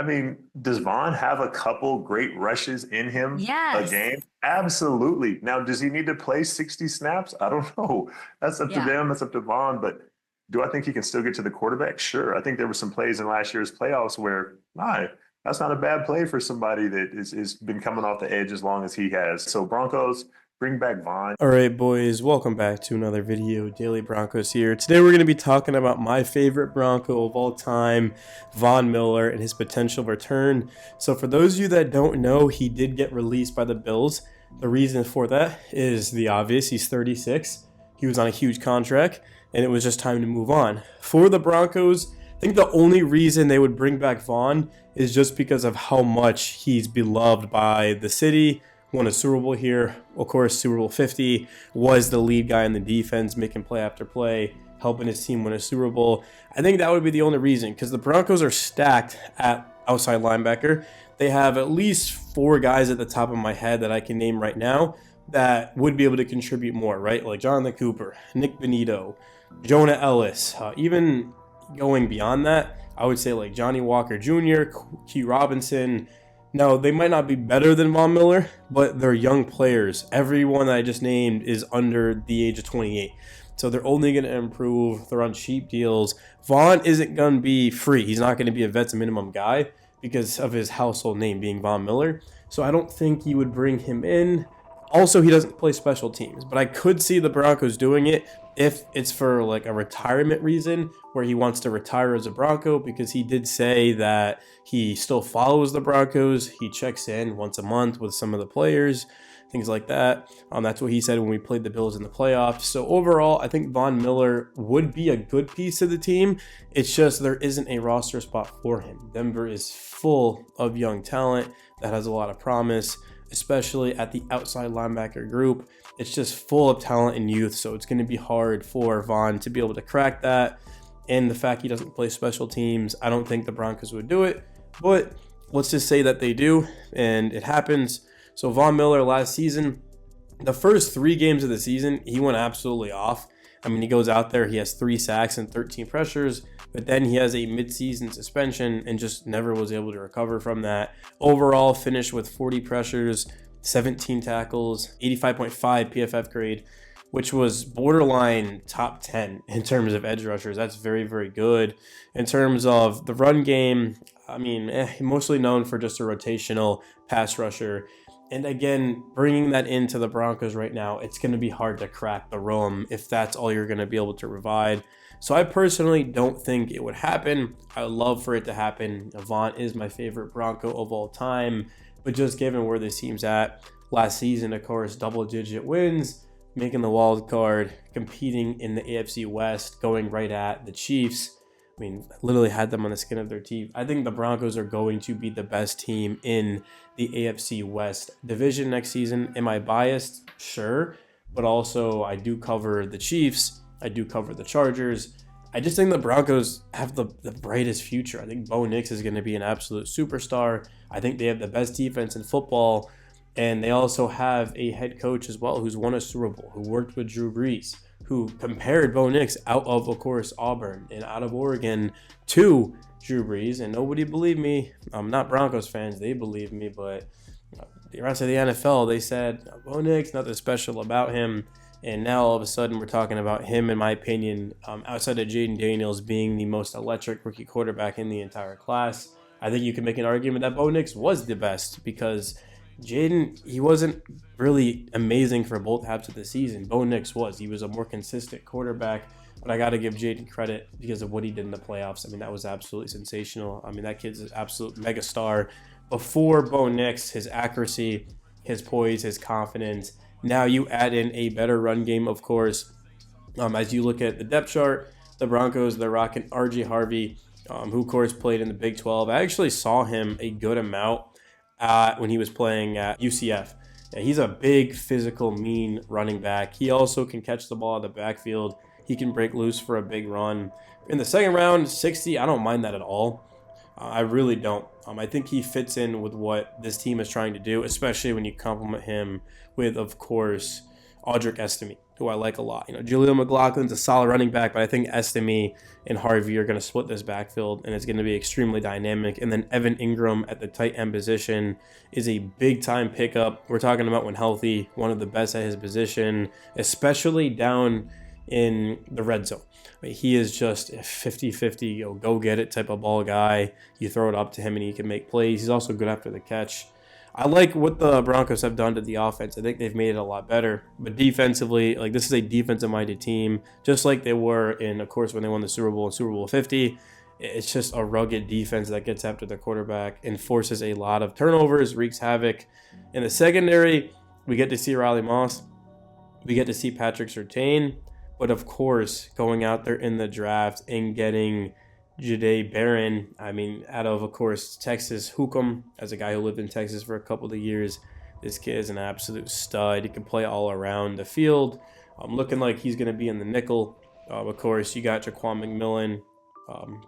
I mean, does Vaughn have a couple great rushes in him a Yes. game? Absolutely. Now, does he need to play 60 snaps? I don't know. That's up to Yeah. them. That's up to Vaughn. But do I think he can still get to the quarterback? Sure. I think there were some plays in last year's playoffs where, that's not a bad play for somebody that is been coming off the edge as long as he has. So Broncos, bring back Vaughn. All right, boys, welcome back to another video. Daily Broncos here. Today we're going to be talking about my favorite Bronco of all time, Von Miller, and his potential return. So for those of you that don't know, he did get released by the Bills. The reason for that is the obvious. He's 36. He was on a huge contract, and it was just time to move on. For the Broncos, I think the only reason they would bring back Vaughn is just because of how much he's beloved by the city. Won a Super Bowl here. Of course, Super Bowl 50, was the lead guy in the defense, making play after play, helping his team win a Super Bowl. I think that would be the only reason, because the Broncos are stacked at outside linebacker. They have at least 4 guys at the top of my head that I can name right now that would be able to contribute more, right? Like Jonathan Cooper, Nick Benito, Jonah Ellis. Even going beyond that, I would say like Johnny Walker Jr., Q Robinson. Now, they might not be better than Von Miller, but they're young players. Everyone that I just named is under the age of 28. So they're only going to improve. They're on cheap deals. Vaughn isn't going to be free. He's not going to be a vets minimum guy because of his household name being Von Miller. So I don't think you would bring him in. Also, he doesn't play special teams, but I could see the Broncos doing it if it's for like a retirement reason where he wants to retire as a Bronco, because he did say that he still follows the Broncos. He checks in once a month with some of the players, things like that. That's what he said when we played the Bills in the playoffs. So overall, I think Von Miller would be a good piece of the team. It's just there isn't a roster spot for him. Denver is full of young talent that has a lot of promise, especially at the outside linebacker group. It's just full of talent and youth, so it's going to be hard for Vaughn to be able to crack that. And the fact he doesn't play special teams, I don't think the Broncos would do it, but let's just say that they do, and it happens. So Von Miller last season, the first 3 games of the season, he went absolutely off. I mean, he goes out there, he has 3 sacks and 13 pressures, but then he has a midseason suspension and just never was able to recover from that. Overall, finished with 40 pressures, 17 tackles, 85.5 PFF grade, which was borderline top 10 in terms of edge rushers. That's very, very good. In terms of the run game, I mean, mostly known for just a rotational pass rusher. And again, bringing that into the Broncos right now, it's going to be hard to crack the room if that's all you're going to be able to provide. So I personally don't think it would happen. I would love for it to happen. Vaughn is my favorite Bronco of all time, but just given where this team's at last season, of course, double-digit wins, making the wild card, competing in the AFC West, going right at the Chiefs. I mean, literally had them on the skin of their teeth. I think the Broncos are going to be the best team in the AFC West division next season. Am I biased? Sure. But also, I do cover the Chiefs. I do cover the Chargers. I just think the Broncos have the brightest future. I think Bo Nix is going to be an absolute superstar. I think they have the best defense in football. And they also have a head coach as well who's won a Super Bowl, who worked with Drew Brees, who compared Bo Nix out of course, Auburn and out of Oregon to Drew Brees. And nobody believed me. I'm not Broncos fans. They believe me. But the rest of the NFL, they said, Bo Nix, nothing special about him. And now all of a sudden we're talking about him, in my opinion, outside of Jaden Daniels being the most electric rookie quarterback in the entire class. I think you can make an argument that Bo Nix was the best, because Jaden, he wasn't really amazing for both halves of the season. Bo Nix was. He was a more consistent quarterback, but I got to give Jaden credit because of what he did in the playoffs. I mean, that was absolutely sensational. I mean, that kid's an absolute megastar. Before Bo Nix, his accuracy, his poise, his confidence. Now you add in a better run game, of course. As you look at the depth chart, the Broncos, they're rocking R.J. Harvey, who, of course, played in the Big 12. I actually saw him a good amount when he was playing at UCF. Yeah, he's a big, physical, mean running back. He also can catch the ball out of the backfield. He can break loose for a big run. In the second round, 60, I don't mind that at all. I really don't. I think he fits in with what this team is trying to do, especially when you complement him with, of course, Audric Estime. who I like a lot. You know, Jaleel McLaughlin's a solid running back, but I think Estime and Harvey are going to split this backfield, and it's going to be extremely dynamic. And then Evan Ingram at the tight end position is a big-time pickup. We're talking about, when healthy, one of the best at his position, especially down in the red zone. I mean, he is just a 50-50, go get it type of ball guy. You throw it up to him and he can make plays. He's also good after the catch. I like what the Broncos have done to the offense. I think they've made it a lot better. But defensively, like, this is a defensive-minded team, just like they were in, of course, when they won the Super Bowl in Super Bowl 50. It's just a rugged defense that gets after the quarterback and forces a lot of turnovers, wreaks havoc. In the secondary, we get to see Riley Moss. We get to see Patrick Surtain. But, of course, going out there in the draft and getting Jahdae Barron, I mean, out of course, Texas Hook'em, as a guy who lived in Texas for a couple of years, this kid is an absolute stud. He can play all around the field. Looking like he's going to be in the nickel. Of course, you got Jaquan McMillan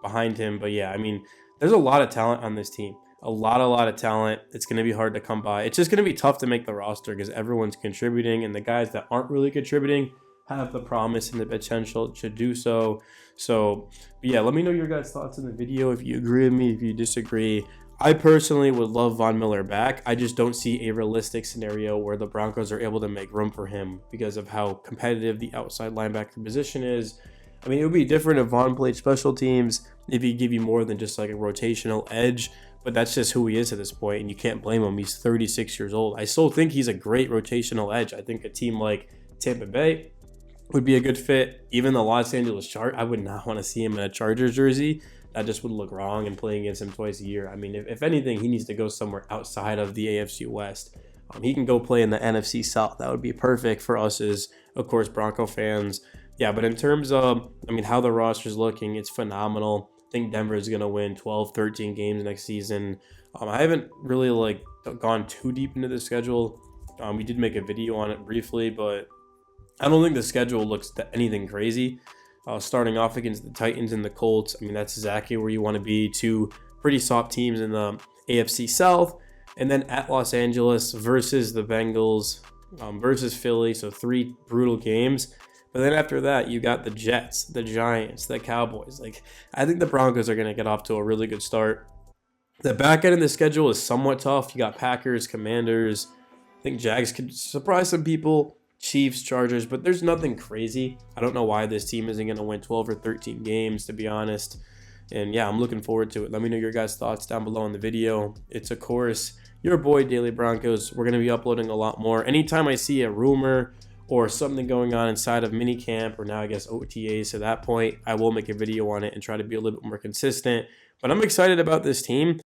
behind him. But, yeah, I mean, there's a lot of talent on this team. A lot of talent. It's going to be hard to come by. It's just going to be tough to make the roster because everyone's contributing, and the guys that aren't really contributing have the promise and the potential to do so. So, yeah, let me know your guys' thoughts in the video. If you agree with me, if you disagree. I personally would love Von Miller back. I just don't see a realistic scenario where the Broncos are able to make room for him because of how competitive the outside linebacker position is. I mean, it would be different if Von played special teams, if he give you more than just like a rotational edge, but that's just who he is at this point, and you can't blame him. He's 36 years old. I still think he's a great rotational edge. I think a team like Tampa Bay would be a good fit. Even the Los Angeles Chargers, I would not want to see him in a Chargers jersey. That just would look wrong, and playing against him twice a year. I mean, if anything, he needs to go somewhere outside of the AFC West. He can go play in the NFC South. That would be perfect for us as, of course, Bronco fans. Yeah, but in terms of, I mean, how the roster's looking, it's phenomenal. I think Denver is going to win 12, 13 games next season. I haven't really, gone too deep into the schedule. We did make a video on it briefly, but I don't think the schedule looks anything crazy. Starting off against the Titans and the Colts, I mean, that's exactly where you want to be. Two pretty soft teams in the AFC South. And then at Los Angeles versus the Bengals versus Philly. So 3 brutal games. But then after that, you got the Jets, the Giants, the Cowboys. I think the Broncos are going to get off to a really good start. The back end of the schedule is somewhat tough. You got Packers, Commanders. I think Jags could surprise some people. Chiefs, Chargers, but there's nothing crazy. I don't know why this team isn't going to win 12 or 13 games, to be honest. And yeah, I'm looking forward to it. Let me know your guys' thoughts down below in the video. It's, of course, your boy, Daily Broncos. We're going to be uploading a lot more. Anytime I see a rumor or something going on inside of minicamp, or now I guess OTAs, to that point, I will make a video on it and try to be a little bit more consistent. But I'm excited about this team.